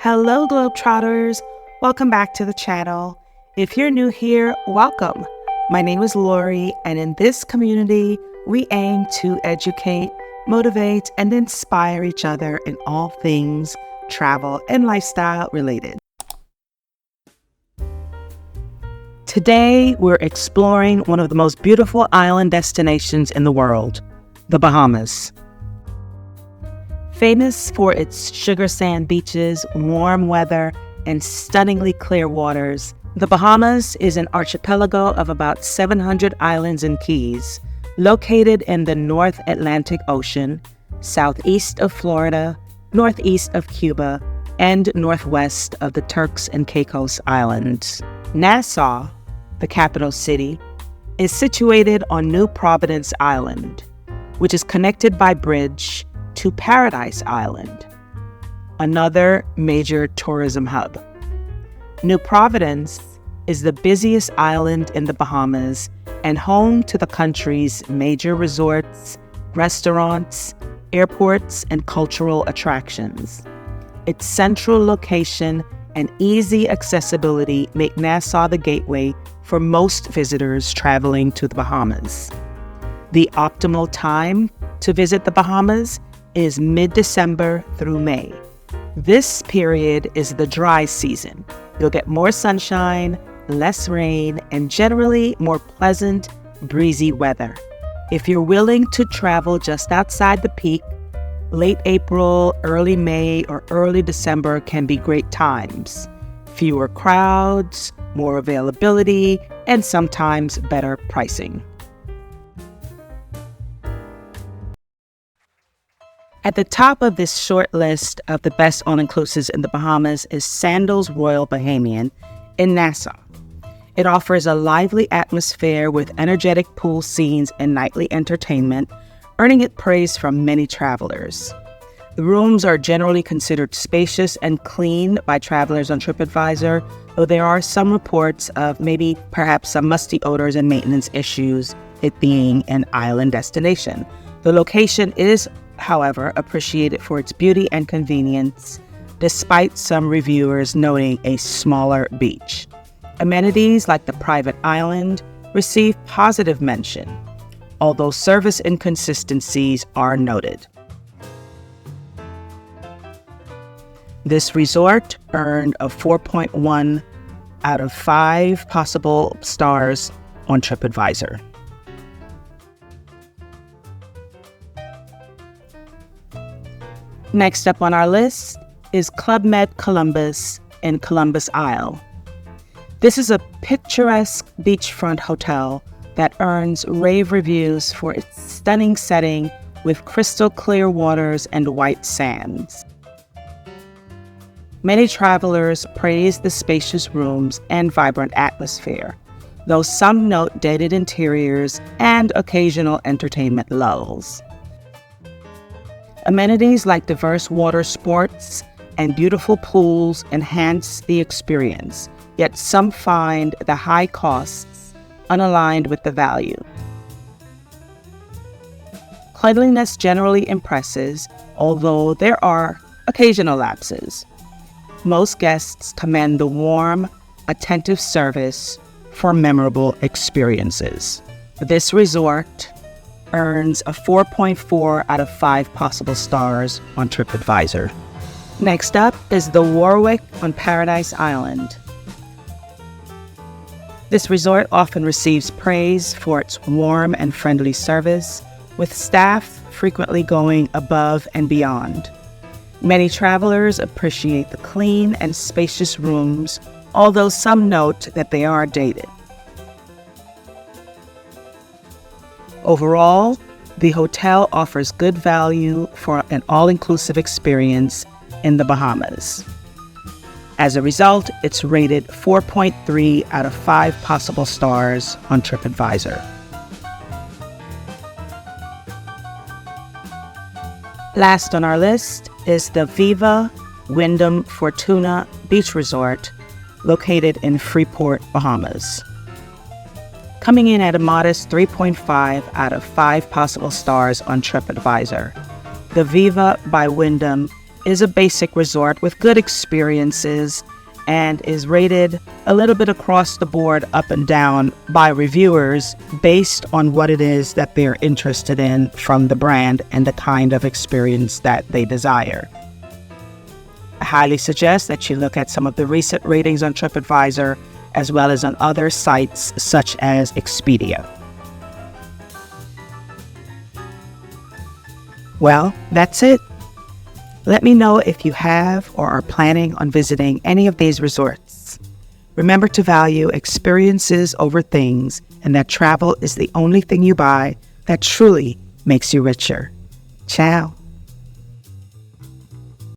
Hello, GlobeTrotters. Welcome back to the channel. If you're new here, welcome. My name is Lori, and in this community, we aim to educate, motivate, and inspire each other in all things travel and lifestyle related. Today, we're exploring one of the most beautiful island destinations in the world, the Bahamas. Famous for its sugar sand beaches, warm weather, and stunningly clear waters, the Bahamas is an archipelago of about 700 islands and keys, located in the North Atlantic Ocean, southeast of Florida, northeast of Cuba, and northwest of the Turks and Caicos Islands. Nassau, the capital city, is situated on New Providence Island, which is connected by bridge to Paradise Island, another major tourism hub. New Providence is the busiest island in the Bahamas and home to the country's major resorts, restaurants, airports, and cultural attractions. Its central location and easy accessibility make Nassau the gateway for most visitors traveling to the Bahamas. The optimal time to visit the Bahamas is mid-December through May. This period is the dry season. You'll get more sunshine, less rain, and generally more pleasant, breezy weather. If you're willing to travel just outside the peak, late April, early May, or early December can be great times. Fewer crowds, more availability, and sometimes better pricing. At the top of this short list of the best all-inclusives in the Bahamas is Sandals Royal Bahamian in Nassau. It offers a lively atmosphere with energetic pool scenes and nightly entertainment, earning it praise from many travelers. The rooms are generally considered spacious and clean by travelers on TripAdvisor, though there are some reports of perhaps some musty odors and maintenance issues, it being an island destination. The location is, however, appreciated for its beauty and convenience, despite some reviewers noting a smaller beach. Amenities like the private island receive positive mention, although service inconsistencies are noted. This resort earned a 4.1 out of 5 possible stars on TripAdvisor. Next up on our list is Club Med Columbus in Columbus Isle. This is a picturesque beachfront hotel that earns rave reviews for its stunning setting with crystal clear waters and white sands. Many travelers praise the spacious rooms and vibrant atmosphere, though some note dated interiors and occasional entertainment lulls. Amenities like diverse water sports and beautiful pools enhance the experience, yet some find the high costs unaligned with the value. Cleanliness generally impresses, although there are occasional lapses. Most guests commend the warm, attentive service for memorable experiences. This resort earns a 4.4 out of 5 possible stars on TripAdvisor. Next up is the Warwick on Paradise Island. This resort often receives praise for its warm and friendly service, with staff frequently going above and beyond. Many travelers appreciate the clean and spacious rooms, although some note that they are dated. Overall, the hotel offers good value for an all-inclusive experience in the Bahamas. As a result, it's rated 4.3 out of 5 possible stars on TripAdvisor. Last on our list is the Viva Wyndham Fortuna Beach Resort, located in Freeport, Bahamas. Coming in at a modest 3.5 out of 5 possible stars on TripAdvisor. The Viva by Wyndham is a basic resort with good experiences and is rated a little bit across the board, up and down, by reviewers based on what it is that they're interested in from the brand and the kind of experience that they desire. I highly suggest that you look at some of the recent ratings on TripAdvisor as well as on other sites such as Expedia. Well, that's it. Let me know if you have or are planning on visiting any of these resorts. Remember to value experiences over things, and that travel is the only thing you buy that truly makes you richer. Ciao.